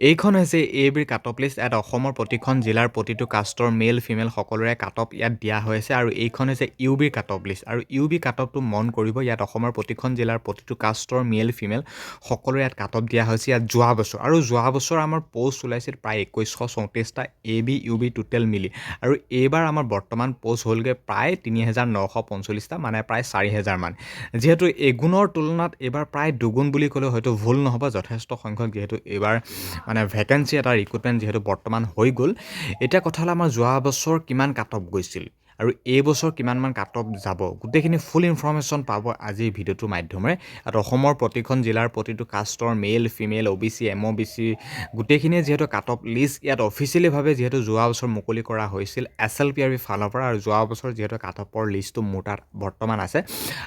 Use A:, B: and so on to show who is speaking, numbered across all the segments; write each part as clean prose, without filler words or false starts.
A: এইখন হৈছে এবিৰ cut off list. ইয়াত অসমৰ প্ৰতিখন জিলাৰ প্ৰতিটো কাষ্টৰ মেল ফিমেল সকলোৰে কাট অফ ইয়াত দিয়া হৈছে আৰু এইখন হৈছে ইউ বিৰ কাট অফ লিষ্ট। আৰু ইউ বি কাট অফটো মন কৰিব, ইয়াত অসমৰ প্ৰতিখন জিলাৰ প্ৰতিটো কাষ্টৰ মেল ফিমেল সকলোৰে ইয়াত কাট অফ দিয়া হৈছে ইয়াত যোৱা বছৰ। আৰু যোৱা বছৰ আমাৰ প'ষ্ট ওলাইছিল প্ৰায় 2134টা এ বি ইউ বি টোটেল মিলি। আৰু এইবাৰ আমাৰ বৰ্তমান প'ষ্ট হ'লগৈ প্ৰায় 3945টা, মানে প্ৰায় 4000 মান। যিহেতু এগুণৰ তুলনাত এইবাৰ প্ৰায় দুগুণ বুলি ক'লেও হয়তো ভুল নহ'ব, যথেষ্ট সংখ্যক যিহেতু এইবাৰ মানে ভেকেঞ্চি এটা ৰিক্ৰুটমেণ্ট যিহেতু বৰ্তমান হৈ গ'ল। এতিয়া কথা হ'ল আমাৰ যোৱা বছৰ কিমান কাট অফ গৈছিল আৰু এই বছৰ কিমানমান কাট অফ যাব, গোটেইখিনি ফুল ইনফৰ্মেশ্যন পাব আজিৰ ভিডিঅ'টোৰ মাধ্যমেৰে। আৰু অসমৰ প্ৰতিখন জিলাৰ প্ৰতিটো কাষ্টৰ মেল ফিমেল অ' বি চি এম অ' বি চি গোটেইখিনিয়ে যিহেতু কাট অফ লিষ্ট ইয়াত অফিচিয়েলিভাৱে যিহেতু যোৱা বছৰ মুকলি কৰা হৈছিল SLPRB ফালৰ পৰা, আৰু যোৱা বছৰ যিহেতু কাট অফৰ লিষ্টটো মোৰ তাত বৰ্তমান আছে।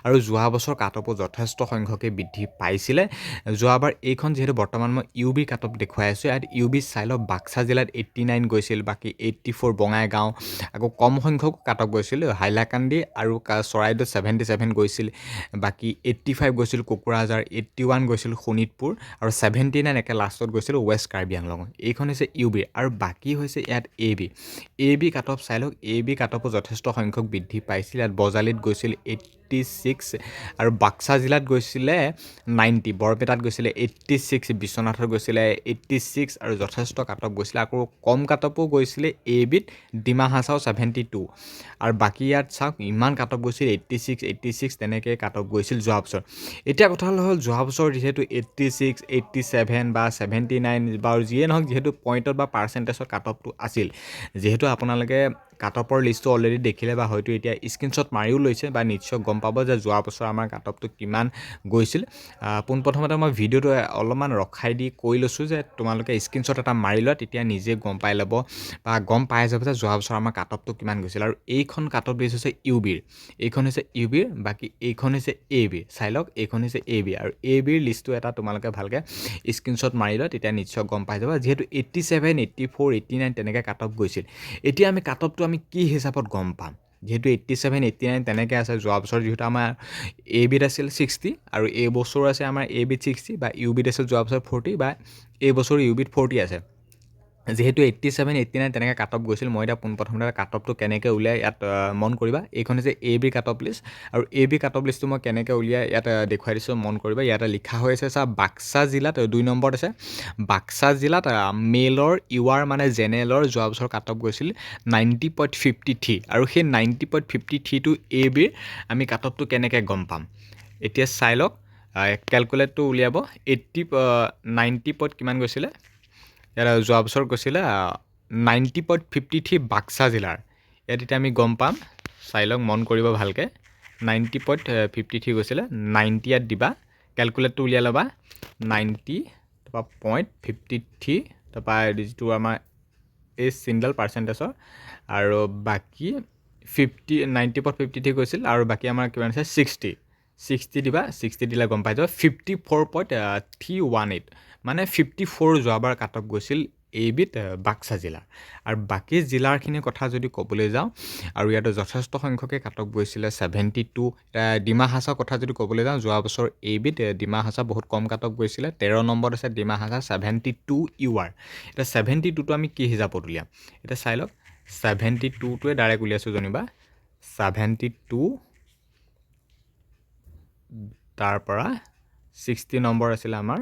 A: আৰু যোৱা বছৰ কাট অফো যথেষ্ট সংখ্যকে বৃদ্ধি পাইছিলে। যোৱাবাৰ এইখন যিহেতু বৰ্তমান মই ইউ বি কাট অফ দেখুৱাই আছোঁ, ইয়াত ইউ বি চাই লওক বাক্সা জিলাত 89 গৈছিল, বাকী 84 বঙাইগাঁও, আকৌ কম সংখ্যক কাট অফ গৈছিল হাইলাকান্দি আৰু চৰাইদেউ 77 গৈছিল, বাকী 85 গৈছিল কোকৰাঝাৰ, 81 গৈছিল শোণিতপুৰ, আৰু 79 একে লাষ্টত গৈছিল ৱেষ্ট কাৰ্বি আংলং। এইখন হৈছে ইউ বি। আৰু বাকী হৈছে ইয়াত এ বি কাট অফ চাই লওক, এ বি কাট অফো যথেষ্ট সংখ্যক বৃদ্ধি পাইছিল। ইয়াত বজালিত গৈছিল 86, আৰু বাক্সা জিলাত গৈছিলে 90, বৰপেটাত গৈছিলে 86, বিশ্বনাথত গৈছিলে 86, আৰু যথেষ্ট কাট অফ গৈছিলে। আকৌ কম কাট অফো গৈছিলে এ বিত ডিমা হাছাও 72, আৰু বাকী ইয়াত চাওক ইমান কাট অফ গৈছিল 86 তেনেকৈ কাট অফ গৈছিল যোৱা বছৰ। এতিয়া কথা হ'ল যোৱা বছৰ যিহেতু 86, 87 বা 79 বাৰু যিয়ে নহওক, যিহেতু পইণ্টত বা পাৰ্চেণ্টেজত কাট অফটো আছিল, যিহেতু আপোনালোকে কাট অফৰ লিষ্টটো অলৰেডি দেখিলে বা হয়তো এতিয়া স্ক্ৰীনশ্বট মাৰিও লৈছে বা নিশ্চয় গম পাব যে যোৱা বছৰ আমাৰ কাট অফটো কিমান গৈছিল। পোনপ্ৰথমতে মই ভিডিঅ'টো অলপমান ৰখাই দি কৈ লৈছোঁ যে তোমালোকে স্ক্ৰীনশ্বট এটা মাৰি লোৱা, তেতিয়া নিজে গম পাই ল'ব বা গম পাই যাব যে যোৱা বছৰ আমাৰ কাট অফটো কিমান গৈছিল। আৰু এইখন কাট অফ লিষ্ট হৈছে ইউ বিৰ, এইখন হৈছে ইউ বিৰ, বাকী এইখন হৈছে এ বিৰ। চাই লওক এইখন হৈছে এ বি, আৰু এ বিৰ লিষ্টটো এটা তোমালোকে ভালকৈ স্ক্ৰীনশ্বট মাৰি লোৱা, তেতিয়া নিশ্চয় গম পাই যাবা। যিহেতু 87, 84, 89 তেনেকৈ কাট অফ গৈছিল। এতিয়া আমি কাট অফটো আমি কি হিচাপত গম পাম, যিহেতু 87, 89 তেনেকৈ আছে। যোৱা বছৰ যিহেতু আমাৰ এ বিত আছিল 60, আৰু এই বছৰ আছে আমাৰ এ বিত 60, বা ইউ বিত আছিল যোৱা বছৰ 40, বা এই বছৰ ইউ বিত 40 আছে। যিহেতু 87, 89 তেনেকৈ কাট অফ গৈছিল, মই এতিয়া পোনপ্ৰথমতে কাট অফটো কেনেকৈ উলিয়াই ইয়াত মন কৰিবা। এইখন হৈছে A B cut off list, আৰু এ বি কাট অফ লিষ্টটো মই কেনেকৈ উলিয়াই ইয়াত দেখুৱাই দিছোঁ মন কৰিবা। ইয়াতে লিখা হৈ আছে চা, বাক্সা জিলাত 2 নম্বৰত আছে। বাক্সা জিলাত মেলৰ ইউআৰ মানে জেনেৰেলৰ যোৱা বছৰ কাট অফ গৈছিল 90.53, আৰু সেই 90.53টো এ বিৰ আমি কাট অফটো কেনেকৈ গম পাম এতিয়া চাই লওক। কেলকুলেটটো উলিয়াব। 90 কিমান গৈছিলে, ইয়াত যোৱা বছৰ গৈছিলে 90.53 বাক্সা জিলাৰ। ইয়াত এতিয়া আমি গম পাম, চাই লওক মন কৰিব ভালকৈ। 90.53 গৈছিলে, 90 ইয়াত দিবা, কেলকুলেটটো উলিয়াই ল'বা। 90 তাৰপৰা 0.53, তাৰপৰা যিটো আমাৰ এই চিনডাল পাৰ্চেণ্টেজৰ, আৰু বাকী 90.53 গৈছিল, আৰু বাকী আমাৰ কিমান আছে 60 দিবা। 60 দিলে গম পাই যাব 54.318, মানে 54 যোৱাবাৰ কাট অফ গৈছিল এই বিধ বাক্সা জিলাৰ। আৰু বাকী জিলাৰখিনিৰ কথা যদি ক'বলৈ যাওঁ, আৰু ইয়াতে যথেষ্ট সংখ্যকে কাট অফ গৈছিলে 72। ডিমা হাছাৰ কথা যদি ক'বলৈ যাওঁ, যোৱা বছৰ এই বিধ ডিমা হাছা বহুত কম কাট অফ গৈছিলে। 13 নম্বৰত আছে ডিমা হাছা 72 ইউআৰ। এতিয়া 72টো আমি কি হিচাপত উলিয়াম এতিয়া চাই লওক। 72টোৱে ডাইৰেক্ট উলিয়াইছোঁ যেনিবা। 72 তাৰ পৰা 60 নম্বৰ আছিলে আমাৰ,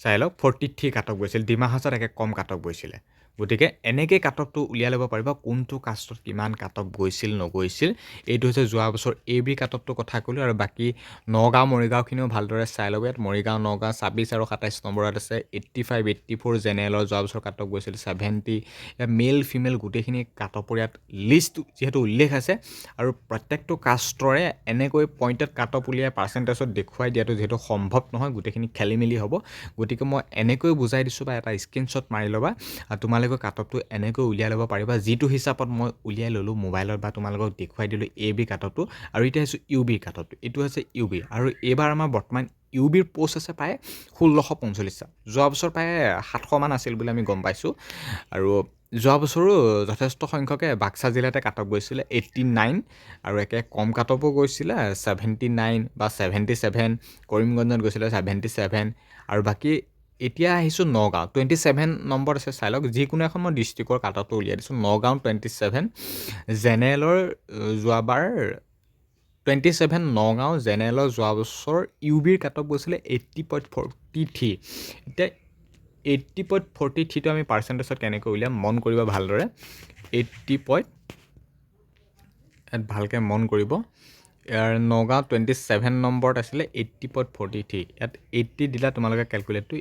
A: চাই লওক 43 কাট অফ গৈছিল। ডিমা হাছাত একে কম কাট অফ গৈছিলে। গতিকে এনেকৈ কাট অফটো উলিয়াই ল'ব পাৰিব কোনটো কাষ্টত কিমান কাট অফ গৈছিল নগৈছিল। এইটো হৈছে যোৱা বছৰ এ বি কাট অফটোৰ কথা ক'লোঁ। আৰু বাকী নগাঁও মৰিগাঁওখিনিও ভালদৰে চাই ল'ব। ইয়াত মৰিগাঁও নগাঁও 26 আৰু 27 নম্বৰত আছে। 85, 84 জেনেৰেলৰ যোৱা বছৰ কাট অফ গৈছিল 70। ইয়াত মেল ফিমেল গোটেইখিনি কাট অফৰ ইয়াত লিষ্ট যিহেতু উল্লেখ আছে, আৰু প্ৰত্যেকটো কাষ্টৰে এনেকৈ পইণ্টত কাট অফ উলিয়াই পাৰ্চেণ্টেজত দেখুৱাই দিয়াটো যিহেতু সম্ভৱ নহয়, গোটেইখিনি খেলি মেলি হ'ব। গতিকে মই এনেকৈ বুজাই দিছোঁ, বা এটা স্ক্ৰীনশ্বট মাৰি ল'বা, তোমালোকে কাট অফটো এনেকৈ উলিয়াই ল'ব পাৰিবা, যিটো হিচাপত মই উলিয়াই ল'লোঁ মোবাইলত বা তোমালোকক দেখুৱাই দিলোঁ এ বি কাট অফটো। আৰু এতিয়া হৈছে ইউ বি কাট অফটো, এইটো হৈছে ইউ বি। আৰু এইবাৰ আমাৰ বৰ্তমান ইউ বিৰ প'ষ্ট আছে প্ৰায় 1645টা। যোৱা বছৰ প্ৰায় 700 মান আছিল বুলি আমি গম পাইছোঁ। আৰু যোৱা বছৰো যথেষ্ট সংখ্যকে বাক্সা জিলাতে কাট অফ গৈছিলে 89, আৰু একে কম কাট অফো গৈছিলে 79 বা 77। কৰিমগঞ্জত গৈছিলে 77, আৰু বাকী এতিয়া আহিছোঁ নগাঁও 27 নম্বৰ আছে চাই লওক যিকোনো এখন মই ডিষ্ট্ৰিক্টৰ কাট অফটো উলিয়াই দিছোঁ নগাঁও 27 জেনেৰেলৰ যোৱাবাৰ 27 নগাঁও জেনেৰেলৰ যোৱা বছৰ ইউ বিৰ কাট অফ গৈছিলে 80.43 এতিয়া 80.43টো আমি পাৰ্চেণ্টেজত কেনেকৈ উলিয়াম মন কৰিব ভালদৰে 80 ইয়াত ভালকৈ মন কৰিব ইয়াৰ নগাঁও 27 নম্বৰত আছিলে 80.43 ইয়াত 80 দিলা তোমালোকে কেলকুলেটটো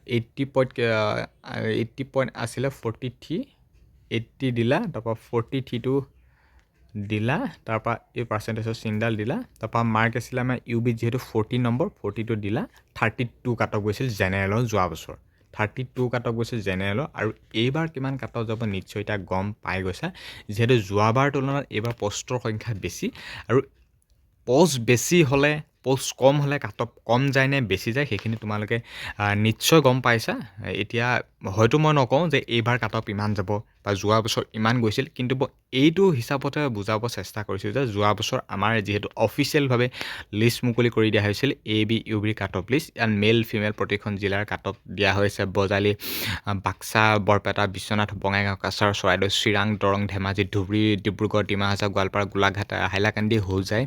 A: 80 পইণ্ট আছিলে 43 80 দিলা তাৰপৰা 43টো দিলা তাৰপৰা এই পাৰ্চেণ্টেজৰ চিনডাল দিলা তাৰপৰা মাৰ্ক আছিলে আমাৰ ইউ বিত যিহেতু 40 নম্বৰ 42 দিলা 32 কাট অফ গৈছিল জেনেৰেলৰ যোৱা বছৰ 32 কাট অফ গৈছিল জেনেৰেলৰ আৰু এইবাৰ কিমান কাট অফ যাব নিশ্চয় এতিয়া গম পাই গৈছা যিহেতু যোৱাবাৰ তুলনাত এইবাৰ পষ্টৰ সংখ্যা বেছি আৰু পোষ্ট বেছি হ'লে পোষ্ট কম হ'লে কাট অফ কম যায় নে বেছি যায় সেইখিনি তোমালোকে নিশ্চয় গম পাইছা এতিয়া হয়তো মই নকওঁ যে এইবাৰ কাট অফ ইমান যাব বা যোৱা বছৰ ইমান গৈছিল কিন্তু এইটো হিচাপতে বুজাব চেষ্টা কৰিছোঁ যে যোৱা বছৰ আমাৰ যিহেতু অফিচিয়েলভাৱে লিষ্ট মুকলি কৰি দিয়া হৈছিল এ বি ইউ বিৰ কাট অফ লিষ্ট ইয়াত মেল ফিমেল প্ৰতিখন জিলাৰ কাট অফ দিয়া হৈছে Bajali Baksa Barpeta Biswanath Bongaigaon Cachar Charaideo Chirang Darrang Dhemaji Dhubri Dibrugarh Dima Hasao Goalpara Golaghat Hailakandi Hojai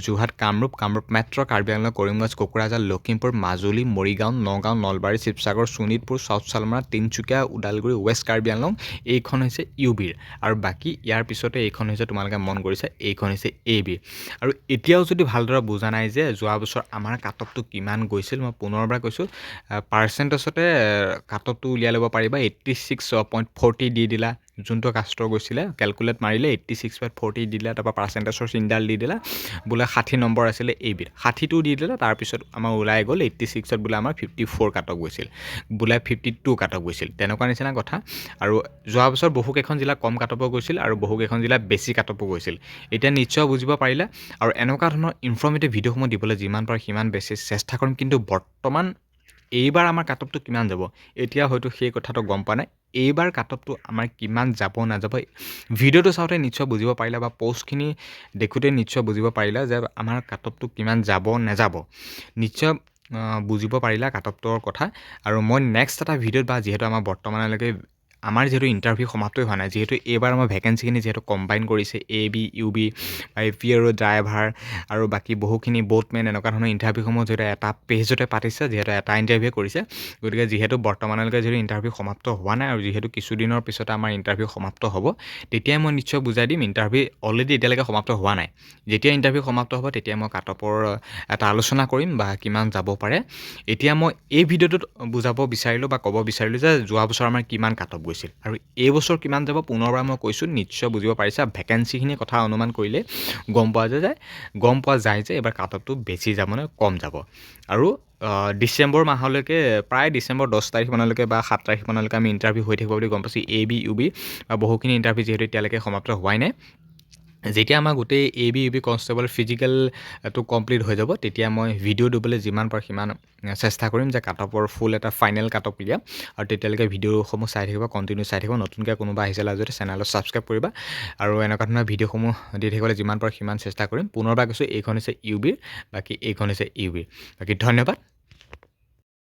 A: Jorhat Kamrup metro' Karbi Anglong Karimganj Kokrajhar Lakhimpur Majuli Morigaon Nagaon Nalbari Sivasagar Sonitpur south Salmara Tinsukia Udalguri west Karbi Anglong এইখন হৈছে ইউ বিৰ আৰু বাকী ইয়াৰ পিছতে এইখন হৈছে তোমালোকে মন কৰিছা এইখন হৈছে এ বিৰ আৰু এতিয়াও যদি ভালদৰে বুজা নাই যে যোৱা বছৰ আমাৰ কাট অফটো কিমান গৈছিল মই পুনৰবাৰ কৈছোঁ পাৰ্চেণ্টেজতে কাট অফটো উলিয়াই ল'ব পাৰিবা 86.40 দি দিলা যোনটো কাষ্টৰ গৈছিলে কেলকুলেট মাৰিলে 86.40 দিলা তাৰপৰা পাৰ্চেণ্টেজৰ চিনডাল দি দিলা বোলে 60 নম্বৰ আছিলে এ বিৰ 60টো দি দিলা তাৰপিছত আমাৰ ওলাই গ'ল 86ত বোলে আমাৰ 54 কাট অফ গৈছিল বোলে 52 কাট অফ গৈছিল তেনেকুৱা নিচিনা কথা আৰু যোৱা বছৰ বহুকেইখন জিলা কম কাট অফো গৈছিল আৰু বহুকেইখন জিলা বেছি কাট অফো গৈছিল এতিয়া নিশ্চয় বুজিব পাৰিলা আৰু এনেকুৱা ধৰণৰ ইনফৰ্মেটিভ ভিডিঅ'সমূহ দিবলৈ যিমান পাৰে সিমান বেছি চেষ্টা কৰিম কিন্তু বৰ্তমান এইবাৰ আমাৰ কাট অফটো কিমান যাব এতিয়া হয়তো সেই কথাটো গম পোৱা নাই এইবাৰ কাট অফটো আমাৰ কিমান যাব নাযাব ভিডিঅ'টো চাওঁতে নিশ্চয় বুজিব পাৰিলা বা পষ্টখিনি দেখোঁতে নিশ্চয় বুজিব পাৰিলা যে আমাৰ কাট অফটো কিমান যাব নাযাব নিশ্চয় বুজিব পাৰিলা কাট অফটোৰ কথা আৰু মই নেক্সট এটা ভিডিঅ'ত বা যিহেতু আমাৰ বৰ্তমানলৈকে আমাৰ যিহেতু ইণ্টাৰভিউ সমাপ্তই হোৱা নাই যিহেতু এইবাৰ আমাৰ ভেকেঞ্চিখিনি যিহেতু কম্বাইন কৰিছে এ বি ইউ বি বা এ পি আৰু ড্ৰাইভাৰ আৰু বাকী বহুখিনি বোটমেন এনেকুৱা ধৰণৰ ইণ্টাৰভিউসমূহ যিহেতু এটা পেজতে পাতিছে যিহেতু এটা ইণ্টাৰভিউ কৰিছে গতিকে যিহেতু বৰ্তমানলৈকে যিহেতু ইণ্টাৰভিউ সমাপ্ত হোৱা নাই আৰু যিহেতু কিছুদিনৰ পিছতে আমাৰ ইণ্টাৰভিউ সমাপ্ত হ'ব তেতিয়াই মই নিশ্চয় বুজাই দিম ইণ্টাৰভিউ অলৰেডি এতিয়ালৈকে সমাপ্ত হোৱা নাই যেতিয়া ইণ্টাৰভিউ সমাপ্ত হ'ব তেতিয়া মই কাট অফৰ এটা আলোচনা কৰিম বা কিমান যাব পাৰে এতিয়া মই এই ভিডিঅ'টোত বুজাব বিচাৰিলোঁ বা ক'ব বিচাৰিলোঁ যে যোৱা বছৰ আমাৰ কিমান কাট অফ গৈছিল আৰু এই বছৰ কিমান যাব পুনৰবাৰ মই কৈছোঁ নিশ্চয় বুজিব পাৰিছা ভেকেঞ্চিখিনিৰ কথা অনুমান কৰিলে গম পোৱা যায় যে এইবাৰ কাট অফটো বেছি যাব নে কম যাব আৰু ডিচেম্বৰ মাহলৈকে প্ৰায় ডিচেম্বৰ 10 তাৰিখমানলৈকে বা 7 তাৰিখমানলৈকে আমি ইণ্টাৰভিউ হৈ থাকিব বুলি গম পাইছোঁ এ বি ইউ বি বা বহুখিনি ইণ্টাৰভিউ যিহেতু এতিয়ালৈকে সমাপ্ত হোৱাই নাই যেতিয়া আমাৰ গোটেই A B U B constable ফিজিকেলটো কমপ্লিট হৈ যাব তেতিয়া মই ভিডিঅ' দিবলৈ যিমান পাৰোঁ সিমান চেষ্টা কৰিম যে কাট অফৰ ফুল এটা ফাইনেল কাট অফ উলিয়াম আৰু তেতিয়ালৈকে ভিডিঅ'সমূহ চাই থাকিব কণ্টিনিউ চাই থাকিব নতুনকৈ কোনোবা আহিছে যদি চেনেলত ছাবস্ক্ৰাইব কৰিবা আৰু এনেকুৱা ধৰণৰ ভিডিঅ'সমূহ দি থাকিবলৈ যিমান পাৰোঁ সিমান চেষ্টা কৰিম পুনৰবাৰ কৈছোঁ এইখন হৈছে ইউ বিৰ বাকী এইখন হৈছে ইউ বিৰ বাকী ধন্যবাদ